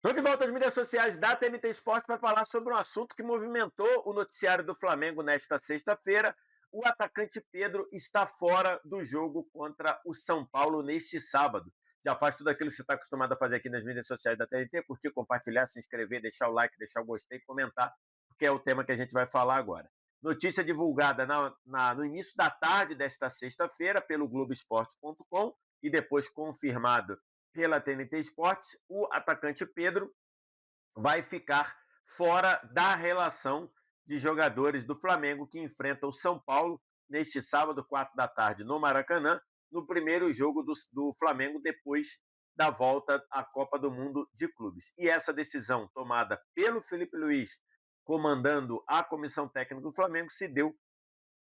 Estou de volta às mídias sociais da TNT Esporte para falar sobre um assunto que movimentou o noticiário do Flamengo nesta sexta-feira. O atacante Pedro está fora do jogo contra o São Paulo neste sábado. Já faz tudo aquilo que você está acostumado a fazer aqui nas mídias sociais da TNT, curtir, compartilhar, se inscrever, deixar o like, deixar o gostei, comentar, porque é o tema que a gente vai falar agora. Notícia divulgada no início da tarde desta sexta-feira pelo Globoesporte.com e depois confirmado pela TNT Esportes, o atacante Pedro vai ficar fora da relação de jogadores do Flamengo que enfrentam o São Paulo neste sábado, 4 da tarde, no Maracanã, no primeiro jogo do Flamengo depois da volta à Copa do Mundo de Clubes. E essa decisão tomada pelo Felipe Luiz, comandando a comissão técnica do Flamengo, se deu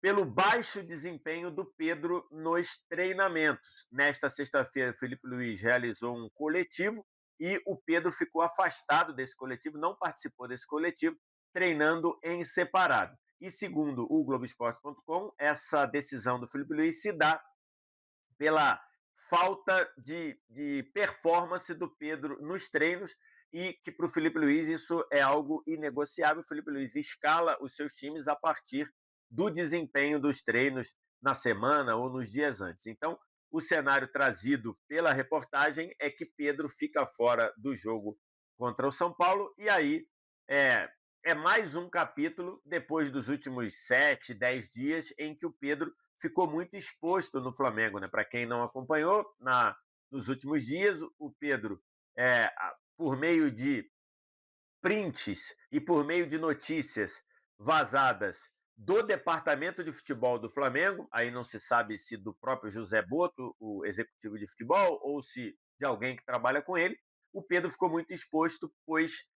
pelo baixo desempenho do Pedro nos treinamentos. Nesta sexta-feira, Felipe Luiz realizou um coletivo e o Pedro ficou afastado desse coletivo, não participou desse coletivo, treinando em separado. E segundo o Globoesporte.com, essa decisão do Felipe Luiz se dá pela falta de performance do Pedro nos treinos e que para o Felipe Luiz isso é algo inegociável. O Felipe Luiz escala os seus times a partir do desempenho dos treinos na semana ou nos dias antes. Então, o cenário trazido pela reportagem é que Pedro fica fora do jogo contra o São Paulo e aí é mais um capítulo depois dos últimos 7, 10 dias em que o Pedro ficou muito exposto no Flamengo, né? Para quem não acompanhou, nos últimos dias, o Pedro, por meio de prints e por meio de notícias vazadas do departamento de futebol do Flamengo, aí não se sabe se do próprio José Boto, o executivo de futebol, ou se de alguém que trabalha com ele, o Pedro ficou muito exposto, pois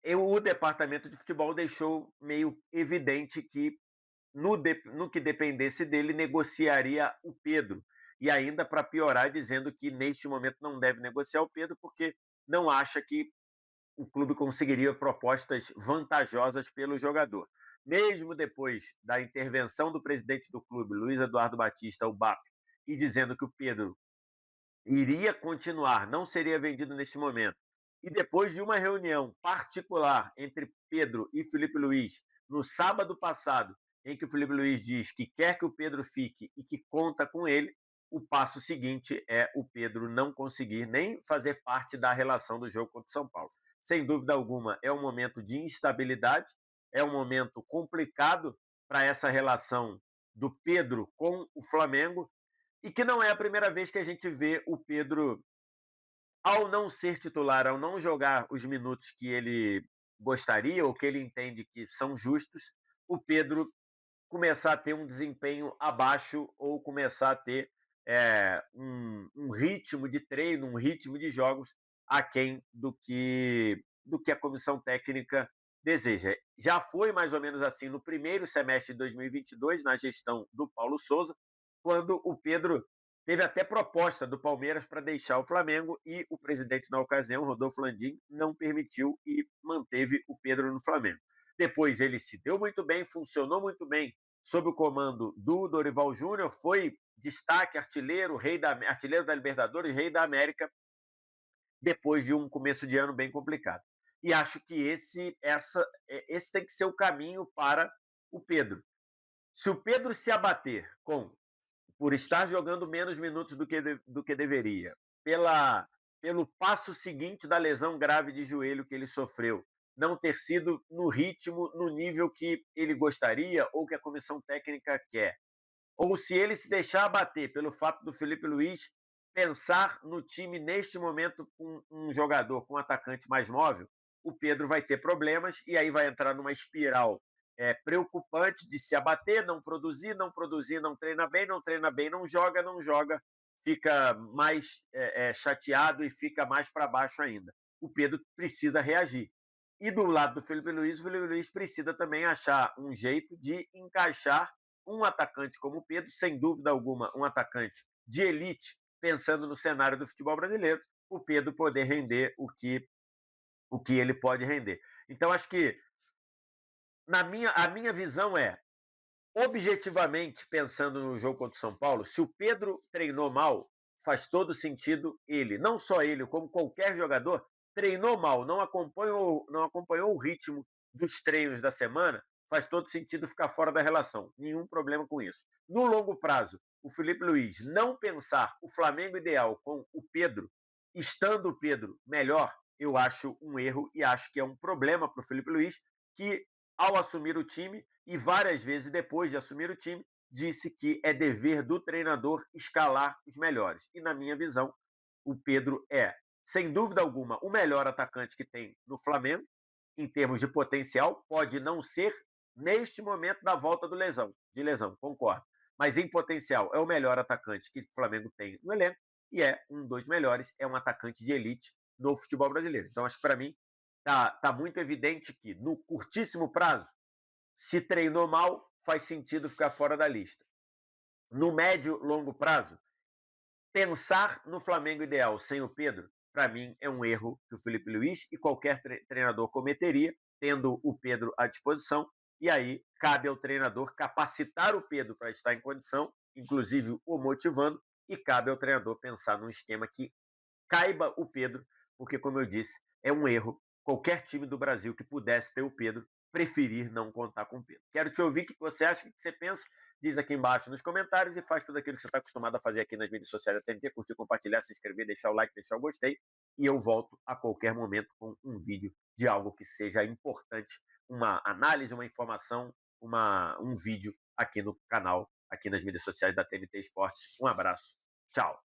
o departamento de futebol deixou meio evidente que no que dependesse dele, negociaria o Pedro. E ainda para piorar, dizendo que neste momento não deve negociar o Pedro, porque não acha que o clube conseguiria propostas vantajosas pelo jogador. Mesmo depois da intervenção do presidente do clube, Luiz Eduardo Batista, o BAP, e dizendo que o Pedro iria continuar, não seria vendido neste momento, e depois de uma reunião particular entre Pedro e Felipe Luiz, no sábado passado, em que o Felipe Luiz diz que quer que o Pedro fique e que conta com ele, o passo seguinte é o Pedro não conseguir nem fazer parte da relação do jogo contra o São Paulo. Sem dúvida alguma, é um momento de instabilidade, é um momento complicado para essa relação do Pedro com o Flamengo, e que não é a primeira vez que a gente vê o Pedro, ao não ser titular, ao não jogar os minutos que ele gostaria ou que ele entende que são justos, o Pedro começar a ter um desempenho abaixo ou começar a ter um ritmo de treino, um ritmo de jogos aquém do que a comissão técnica deseja. Já foi mais ou menos assim no primeiro semestre de 2022, na gestão do Paulo Souza, quando o Pedro teve até proposta do Palmeiras para deixar o Flamengo e o presidente na ocasião, Rodolfo Landim, não permitiu e manteve o Pedro no Flamengo. Depois ele se deu muito bem, funcionou muito bem sob o comando do Dorival Júnior, foi destaque, artilheiro, artilheiro da Libertadores, rei da América, depois de um começo de ano bem complicado. E acho que esse tem que ser o caminho para o Pedro. Se o Pedro se abater por estar jogando menos minutos do que deveria, pelo passo seguinte da lesão grave de joelho que ele sofreu, não ter sido no ritmo, no nível que ele gostaria ou que a comissão técnica quer, ou se ele se deixar abater pelo fato do Felipe Luiz pensar no time neste momento com um jogador, com um atacante mais móvel, o Pedro vai ter problemas e aí vai entrar numa espiral preocupante de se abater, não produzir, não treina bem, não joga, fica mais chateado e fica mais para baixo ainda. O Pedro precisa reagir. E do lado do Felipe Luiz, o Felipe Luiz precisa também achar um jeito de encaixar um atacante como o Pedro, sem dúvida alguma, um atacante de elite, pensando no cenário do futebol brasileiro, o Pedro poder render o que ele pode render. Então, acho que a minha visão objetivamente, pensando no jogo contra o São Paulo, se o Pedro treinou mal, faz todo sentido ele, não só ele, como qualquer jogador, treinou mal, não acompanhou o ritmo dos treinos da semana, faz todo sentido ficar fora da relação. Nenhum problema com isso. No longo prazo, o Felipe Luiz não pensar o Flamengo ideal com o Pedro, estando o Pedro melhor, eu acho um erro e acho que é um problema para o Felipe Luiz, que ao assumir o time, e várias vezes depois de assumir o time, disse que é dever do treinador escalar os melhores. E na minha visão, o Pedro é, sem dúvida alguma, o melhor atacante que tem no Flamengo, em termos de potencial, pode não ser neste momento da volta de lesão, concordo. Mas em potencial é o melhor atacante que o Flamengo tem no elenco e é um dos melhores, é um atacante de elite no futebol brasileiro. Então acho que para mim tá muito evidente que no curtíssimo prazo, se treinou mal, faz sentido ficar fora da lista. No médio longo prazo, pensar no Flamengo ideal sem o Pedro, para mim, é um erro que o Felipe Luiz e qualquer treinador cometeria, tendo o Pedro à disposição. E aí cabe ao treinador capacitar o Pedro para estar em condição, inclusive o motivando, e cabe ao treinador pensar num esquema que caiba o Pedro, porque, como eu disse, é um erro qualquer time do Brasil que pudesse ter o Pedro preferir não contar com o Pedro. Quero te ouvir o que você acha, o que você pensa. Diz aqui embaixo nos comentários e faz tudo aquilo que você está acostumado a fazer aqui nas mídias sociais da TNT, curtir, compartilhar, se inscrever, deixar o like, deixar o gostei. E eu volto a qualquer momento com um vídeo de algo que seja importante, uma análise, uma informação, um vídeo aqui no canal, aqui nas mídias sociais da TNT Esportes. Um abraço. Tchau.